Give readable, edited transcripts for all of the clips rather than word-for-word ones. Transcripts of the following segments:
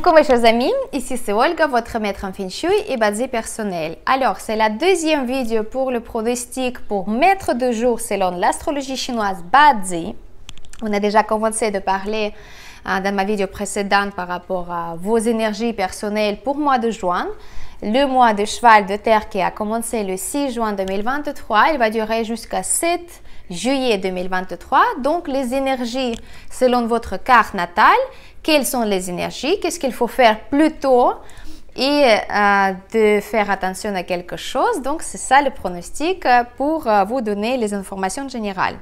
Coucou mes chers amis, ici c'est Olga, votre maître en Feng Shui et Bazi personnel. Alors, c'est la deuxième vidéo pour le pronostic pour maître de jour selon l'astrologie chinoise Bazi. On a déjà commencé de parler dans ma vidéo précédente par rapport à vos énergies personnelles pour le mois de juin. Le mois de cheval de terre qui a commencé le 6 juin 2023, il va durer jusqu'à 7 juillet 2023. Donc, les énergies selon votre carte natale, quelles sont les énergies, qu'est-ce qu'il faut faire plus tôt et de faire attention à quelque chose. Donc, c'est ça le pronostic pour vous donner les informations générales.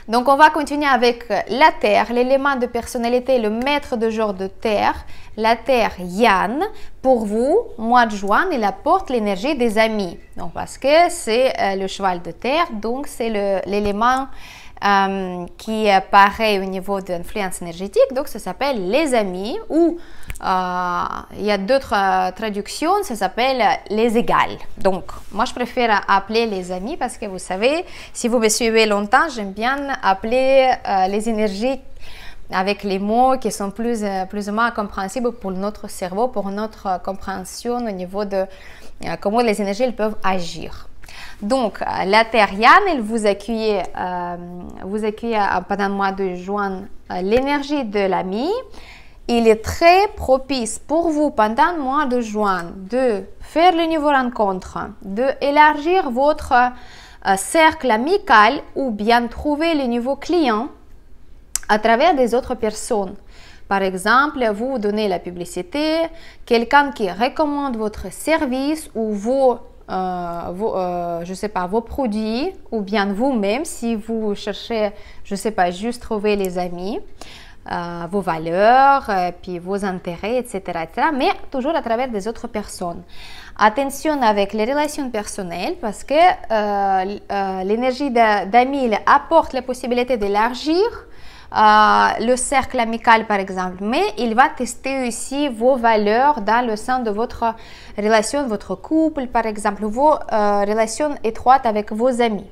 Donc, on va continuer avec la Terre, l'élément de personnalité, le maître de jour de Terre, la Terre Yan. Pour vous, mois de juin, il apporte l'énergie des amis. Donc, parce que c'est le cheval de Terre, donc c'est l'élément qui apparaît au niveau de l'influence énergétique. Donc, ça s'appelle les amis ou il y a d'autres traductions, ça s'appelle les égales. Donc, moi, je préfère appeler les amis parce que vous savez, si vous me suivez longtemps, j'aime bien appeler les énergies avec les mots qui sont plus ou moins compréhensibles pour notre cerveau, pour notre compréhension au niveau de comment les énergies elles peuvent agir. Donc, la Terre Yan, elle vous accueille pendant le mois de juin l'énergie de l'ami. Il est très propice pour vous pendant le mois de juin de faire le niveau rencontre, d'élargir votre cercle amical ou bien trouver le niveau client à travers des autres personnes. Par exemple, vous donnez la publicité, quelqu'un qui recommande votre service ou je sais pas, vos produits ou bien vous-même si vous cherchez, je sais pas, juste trouver les amis. Vos valeurs, puis vos intérêts, etc., mais toujours à travers des autres personnes. Attention avec les relations personnelles parce que l'énergie d'amis apporte la possibilité d'élargir le cercle amical par exemple, mais il va tester aussi vos valeurs dans le sein de votre relation, votre couple par exemple, vos relations étroites avec vos amis.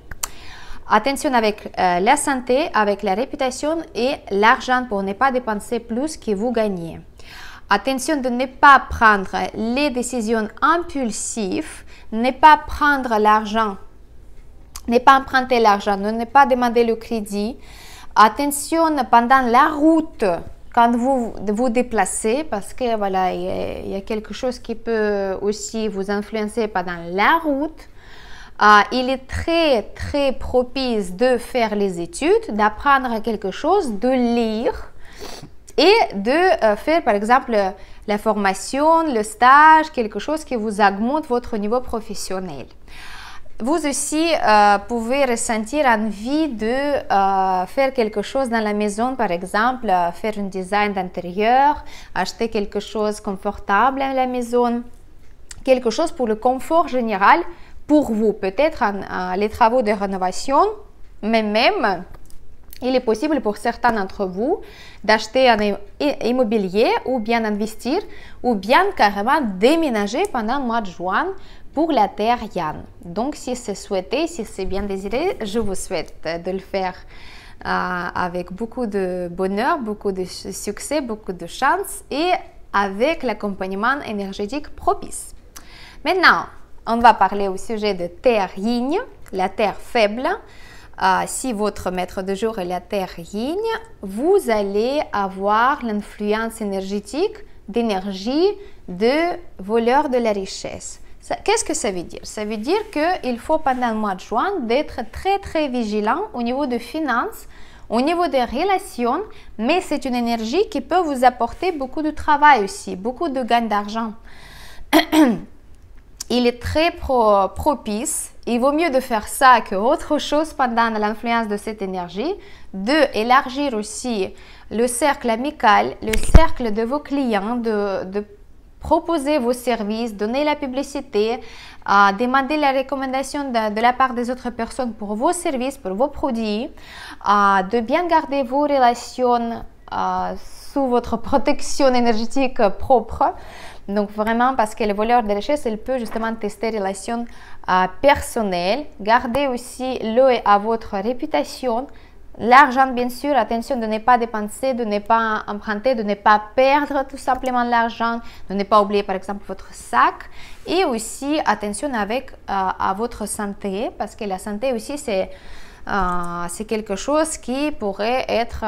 Attention avec la santé, avec la réputation et l'argent pour ne pas dépenser plus que vous gagnez. Attention de ne pas prendre les décisions impulsives, ne pas prendre l'argent, ne pas emprunter l'argent, ne pas demander le crédit. Attention pendant la route, quand vous vous déplacez, parce que voilà, il y a quelque chose qui peut aussi vous influencer pendant la route. Il est très propice de faire les études, d'apprendre quelque chose, de lire et de faire par exemple la formation, le stage, quelque chose qui vous augmente votre niveau professionnel. Vous aussi pouvez ressentir envie de faire quelque chose dans la maison, par exemple, faire un design d'intérieur, acheter quelque chose confortable à la maison, quelque chose pour le confort général. Pour vous, peut-être les travaux de rénovation, mais même, il est possible pour certains d'entre vous d'acheter un immobilier ou bien investir ou bien carrément déménager pendant le mois de juin pour la Terre Yan. Donc, si c'est souhaité, si c'est bien désiré, je vous souhaite de le faire avec beaucoup de bonheur, beaucoup de succès, beaucoup de chance et avec l'accompagnement énergétique propice. Maintenant, on va parler au sujet de Terre Yin, la Terre faible. Si votre maître de jour est la Terre Yin, vous allez avoir l'influence énergétique d'énergie de voleur de la richesse. Qu'est-ce que ça veut dire? Ça veut dire qu'il faut pendant le mois de juin d'être très vigilant au niveau de finances, au niveau des relations, mais c'est une énergie qui peut vous apporter beaucoup de travail aussi, beaucoup de gains d'argent. Il est très propice, il vaut mieux de faire ça qu'autre chose pendant l'influence de cette énergie, d'élargir aussi le cercle amical, le cercle de vos clients, de proposer vos services, donner la publicité, demander la recommandation de la part des autres personnes pour vos services, pour vos produits, de bien garder vos relations sous votre protection énergétique propre. Donc vraiment parce que le voleur de richesse, il peut justement tester les relations personnelles, garder aussi l'œil à votre réputation, L'argent, bien sûr, attention de ne pas dépenser, de ne pas emprunter, de ne pas perdre tout simplement l'argent, de ne pas oublier par exemple votre sac. Et aussi, attention avec à votre santé, parce que la santé aussi, c'est quelque chose qui pourrait être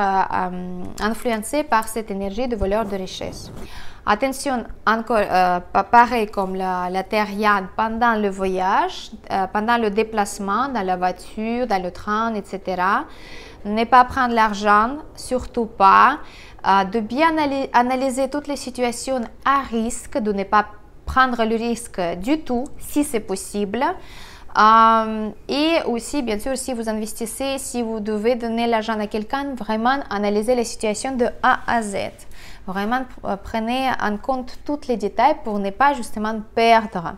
influencé par cette énergie de voleur de richesse. Attention, encore pareil comme la terriane pendant le voyage, pendant le déplacement, dans la voiture, dans le train, etc. Ne pas prendre l'argent, surtout pas. De bien analyser toutes les situations à risque, de ne pas prendre le risque du tout, si c'est possible. Et aussi, bien sûr, si vous investissez, si vous devez donner l'argent à quelqu'un, vraiment analysez les situations de A à Z. Vraiment, prenez en compte tous les détails pour ne pas justement perdre.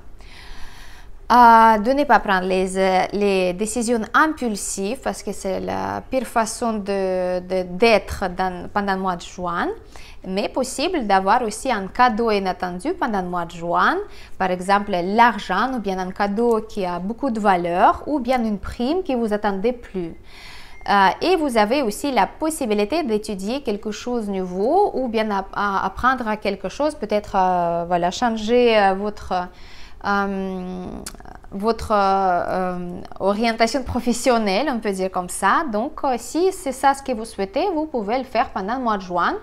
De ne pas prendre les décisions impulsives parce que c'est la pire façon d'être pendant le mois de juin. Mais possible d'avoir aussi un cadeau inattendu pendant le mois de juin, par exemple l'argent ou bien un cadeau qui a beaucoup de valeur ou bien une prime que vous attendez plus. Et vous avez aussi la possibilité d'étudier quelque chose de nouveau ou bien apprendre quelque chose, peut-être voilà, changer votre orientation professionnelle, on peut dire comme ça. Donc, si c'est ça ce que vous souhaitez, vous pouvez le faire pendant le mois de juin.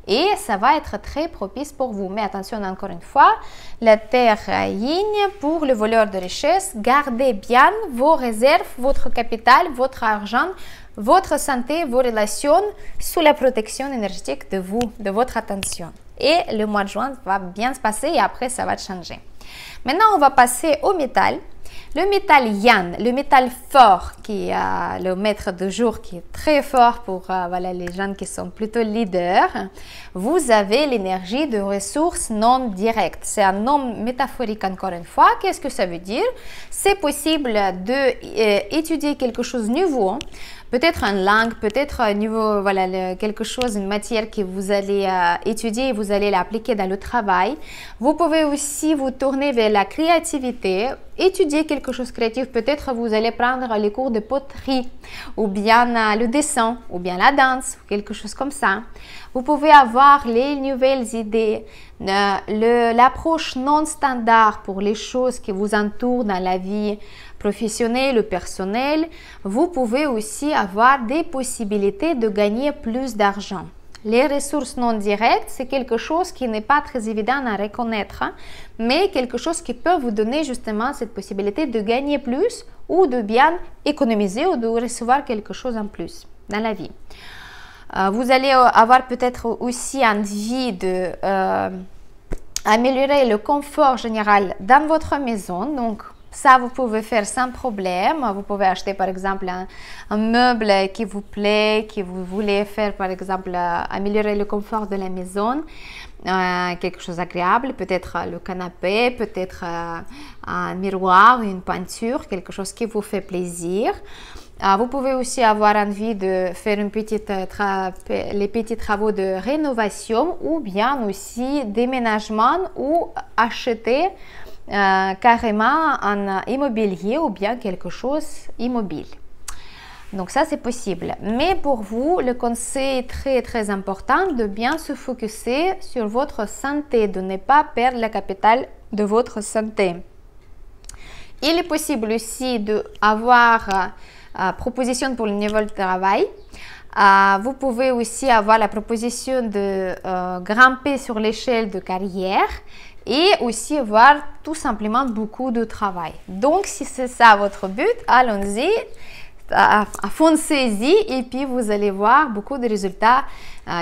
Et ça va être très propice pour vous. Mais attention, encore une fois, la terre yin pour le voleur de richesse, gardez bien vos réserves, votre capital, votre argent, votre santé, vos relations sous la protection énergétique de vous, de votre attention. Et le mois de juin va bien se passer et après ça va changer. Maintenant, on va passer au métal. Le métal yang, le métal fort, qui est le maître du jour, qui est très fort pour voilà, les gens qui sont plutôt leaders. Vous avez l'énergie de ressources non directes. C'est un nom métaphorique encore une fois. Qu'est-ce que ça veut dire? C'est possible d'étudier quelque chose de nouveau. Peut-être une langue, peut-être un niveau, voilà, quelque chose, une matière que vous allez étudier et vous allez l'appliquer dans le travail. Vous pouvez aussi vous tourner vers la créativité, étudier quelque chose de créatif. Peut-être vous allez prendre les cours de poterie ou bien le dessin ou bien la danse, quelque chose comme ça. Vous pouvez avoir les nouvelles idées, l'approche non standard pour les choses qui vous entourent dans la vie professionnelle ou personnelle. Vous pouvez aussi avoir des possibilités de gagner plus d'argent. Les ressources non directes, c'est quelque chose qui n'est pas très évident à reconnaître, mais quelque chose qui peut vous donner justement cette possibilité de gagner plus ou de bien économiser ou de recevoir quelque chose en plus dans la vie. Vous allez avoir peut-être aussi envie de améliorer le confort général dans votre maison. Donc, ça, vous pouvez faire sans problème. Vous pouvez acheter, par exemple, un meuble qui vous plaît, que vous voulez faire, par exemple, améliorer le confort de la maison. Quelque chose d'agréable, peut-être le canapé, peut-être un miroir, une peinture, quelque chose qui vous fait plaisir. Vous pouvez aussi avoir envie de faire les petits travaux de rénovation ou bien aussi déménagement ou acheter carrément un immobilier ou bien quelque chose immobile. Donc ça, c'est possible. Mais pour vous, le conseil est très très important de bien se focuser sur votre santé, de ne pas perdre le capital de votre santé. Il est possible aussi d'avoir proposition pour le niveau de travail. Vous pouvez aussi avoir la proposition de grimper sur l'échelle de carrière et aussi avoir tout simplement beaucoup de travail. Donc, si c'est ça votre but, allons-y, foncez-y et puis vous allez voir beaucoup de résultats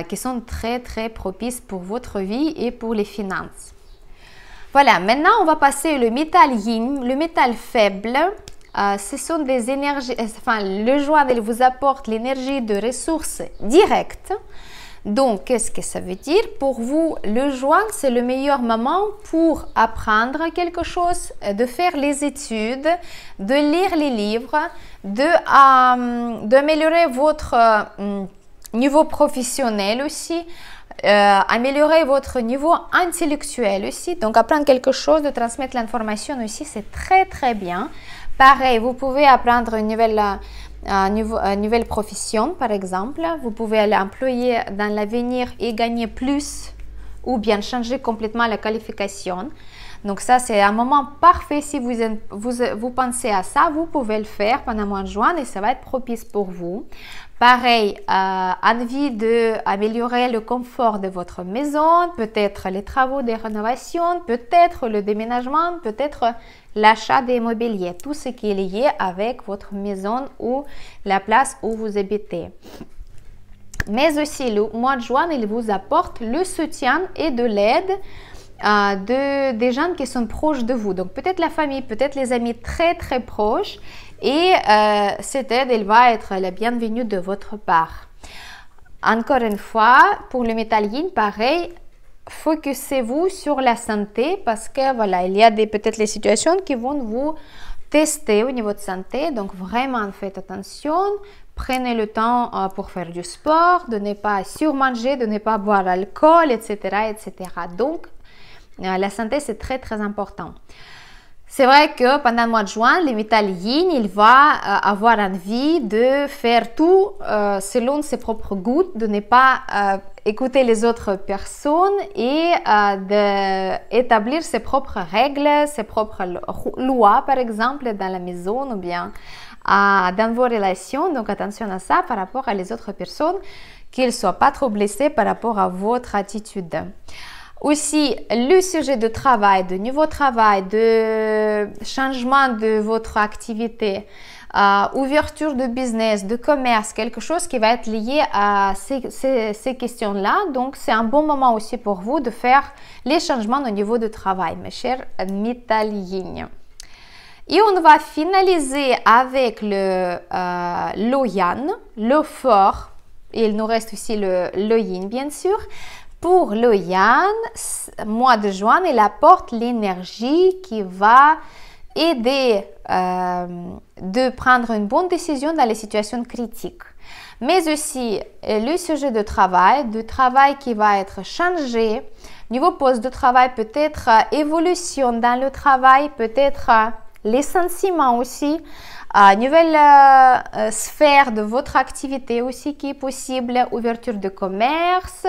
qui sont très très propices pour votre vie et pour les finances. Voilà, maintenant on va passer au métal yin, le métal faible. Ce sont des énergies, enfin le joint il vous apporte l'énergie de ressources directes. Donc, qu'est-ce que ça veut dire? Pour vous, le juin, c'est le meilleur moment pour apprendre quelque chose, de faire les études, de lire les livres, d'améliorer votre niveau professionnel aussi, améliorer votre niveau intellectuel aussi. Donc, apprendre quelque chose, de transmettre l'information aussi, c'est très très bien. Pareil, vous pouvez apprendre une nouvelle nouvelle profession, par exemple. Vous pouvez l'employer dans l'avenir et gagner plus ou bien changer complètement la qualification. Donc ça, c'est un moment parfait si vous pensez à ça. Vous pouvez le faire pendant le mois de juin et ça va être propice pour vous. Pareil, envie d'améliorer le confort de votre maison, peut-être les travaux de rénovation, peut-être le déménagement, peut-être l'achat d'immobilier, tout ce qui est lié avec votre maison ou la place où vous habitez. Mais aussi, le mois de juin, il vous apporte le soutien et de l'aide des gens qui sont proches de vous. Donc, peut-être la famille, peut-être les amis très, très proches. Et cette aide, elle va être la bienvenue de votre part. Encore une fois, pour le métal yin, pareil, focussez-vous sur la santé parce que voilà, il y a peut-être les situations qui vont vous tester au niveau de santé. Donc, vraiment, faites attention. Prenez le temps pour faire du sport, de ne pas surmanger, de ne pas boire l'alcool, etc., etc. Donc, la santé, c'est très, très important. C'est vrai que pendant le mois de juin, le métal yin, il va avoir envie de faire tout selon ses propres goûts, de ne pas écouter les autres personnes et d'établir ses propres règles, ses propres lois, par exemple, dans la maison ou bien dans vos relations. Donc, attention à ça par rapport à les autres personnes, qu'ils ne soient pas trop blessés par rapport à votre attitude. Aussi, le sujet de travail, de nouveau travail, de changement de votre activité, ouverture de business, de commerce, quelque chose qui va être lié à ces questions-là. Donc, c'est un bon moment aussi pour vous de faire les changements au niveau du travail, mes chers métal yin. Et on va finaliser avec le Lo-Yan, le fort. Et il nous reste aussi le yin, bien sûr. Pour le Yan, mois de juin, il apporte l'énergie qui va aider de prendre une bonne décision dans les situations critiques. Mais aussi le sujet de travail qui va être changé. Niveau poste de travail, peut-être évolution dans le travail, peut-être les sentiments aussi. Nouvelle sphère de votre activité aussi qui est possible, ouverture de commerce.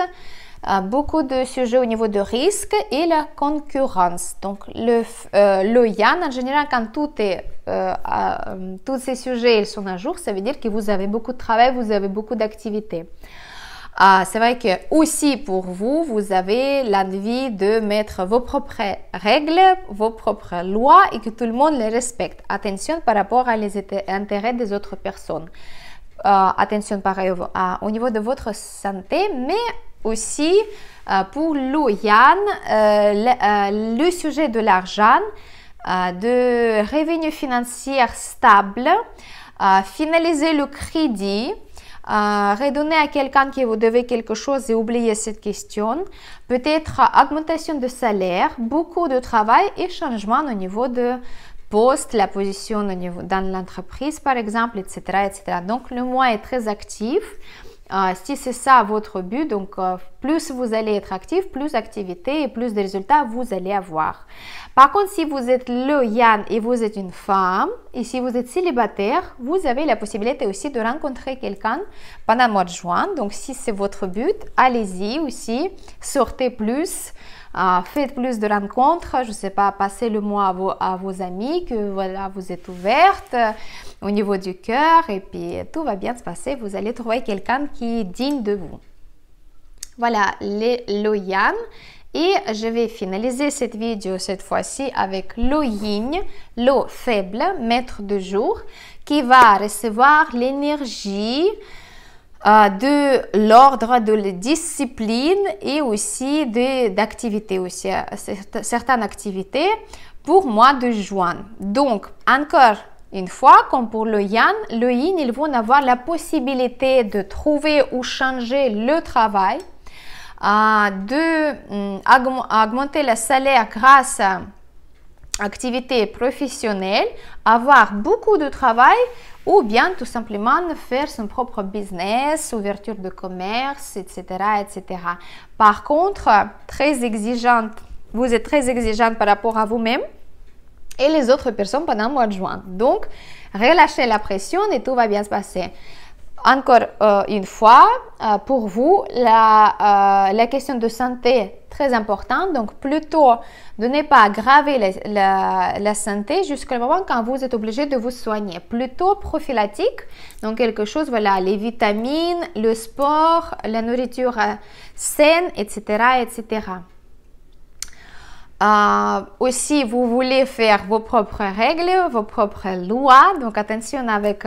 Beaucoup de sujets au niveau de risque et la concurrence. Donc, le Yan, en général, quand tous ces sujets ils sont à jour, ça veut dire que vous avez beaucoup de travail, vous avez beaucoup d'activités. C'est vrai que aussi pour vous, vous avez l'envie de mettre vos propres règles, vos propres lois et que tout le monde les respecte. Attention par rapport à les intérêts des autres personnes. Attention pareil au niveau de votre santé, mais aussi pour Lo-Yan, le sujet de l'argent, de revenus financiers stables, finaliser le crédit, redonner à quelqu'un qui vous devait quelque chose et oublier cette question, peut-être augmentation de salaire, beaucoup de travail et changement au niveau de poste, la position au niveau, dans l'entreprise par exemple, etc., etc. Donc le mois est très actif. Si c'est ça votre but, donc plus vous allez être actif, plus d'activités et plus de résultats vous allez avoir. Par contre, si vous êtes le Yan et vous êtes une femme, et si vous êtes célibataire, vous avez la possibilité aussi de rencontrer quelqu'un pendant le mois de juin. Donc, si c'est votre but, allez-y aussi, sortez plus, faites plus de rencontres, je ne sais pas, passez le mois à vos amis, que voilà, vous êtes ouverte au niveau du cœur et puis tout va bien se passer. Vous allez trouver quelqu'un qui est digne de vous. Voilà les Lo-Yan. Et je vais finaliser cette vidéo cette fois-ci avec Lo-Yin, l'eau faible, maître de jour, qui va recevoir l'énergie de l'ordre, de la discipline et aussi d'activités, aussi certaines activités pour mois de juin. Donc, encore une fois, comme pour le Yin, ils vont avoir la possibilité de trouver ou changer le travail, d'augmenter le salaire grâce à activité professionnelle, avoir beaucoup de travail ou bien tout simplement faire son propre business, ouverture de commerce, etc., etc. Par contre, très exigeante, vous êtes très exigeante par rapport à vous-même et les autres personnes pendant le mois de juin. Donc, relâchez la pression et tout va bien se passer. Encore une fois, pour vous, la question de santé est très importante, donc plutôt de ne pas aggraver la santé jusqu'au moment quand vous êtes obligé de vous soigner, plutôt prophylatique, donc quelque chose, voilà, les vitamines, le sport, la nourriture saine, etc., etc. Aussi, vous voulez faire vos propres règles, vos propres lois, donc attention avec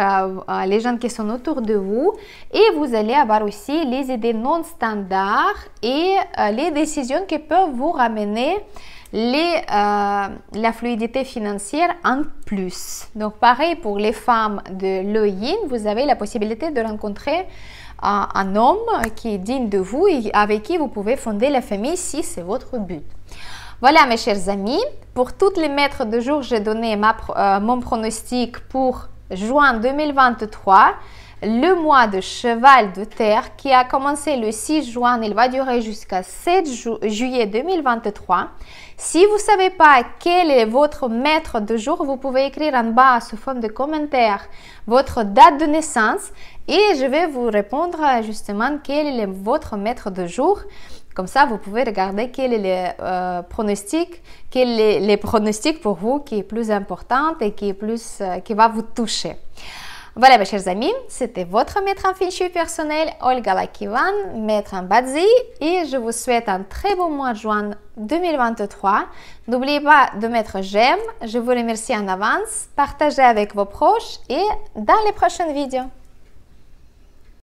les gens qui sont autour de vous, et vous allez avoir aussi les idées non standards et les décisions qui peuvent vous ramener la fluidité financière en plus. Donc pareil pour les femmes de l'Yin, vous avez la possibilité de rencontrer un homme qui est digne de vous et avec qui vous pouvez fonder la famille si c'est votre but. Voilà mes chers amis, pour toutes les maîtres de jour, j'ai donné mon pronostic pour juin 2023, le mois de cheval de terre qui a commencé le 6 juin, il va durer jusqu'à 7 juillet 2023. Si vous ne savez pas quel est votre maître de jour, vous pouvez écrire en bas sous forme de commentaire votre date de naissance et je vais vous répondre justement quel est votre maître de jour. Comme ça, vous pouvez regarder quel est le pronostic, quel est les pronostics pour vous qui est plus important et qui va vous toucher. Voilà mes chers amis, c'était votre maître en feng shui personnel, Olga Lakivan, maître en Bazi, et je vous souhaite un très bon mois de juin 2023. N'oubliez pas de mettre j'aime, je vous remercie en avance, partagez avec vos proches et dans les prochaines vidéos.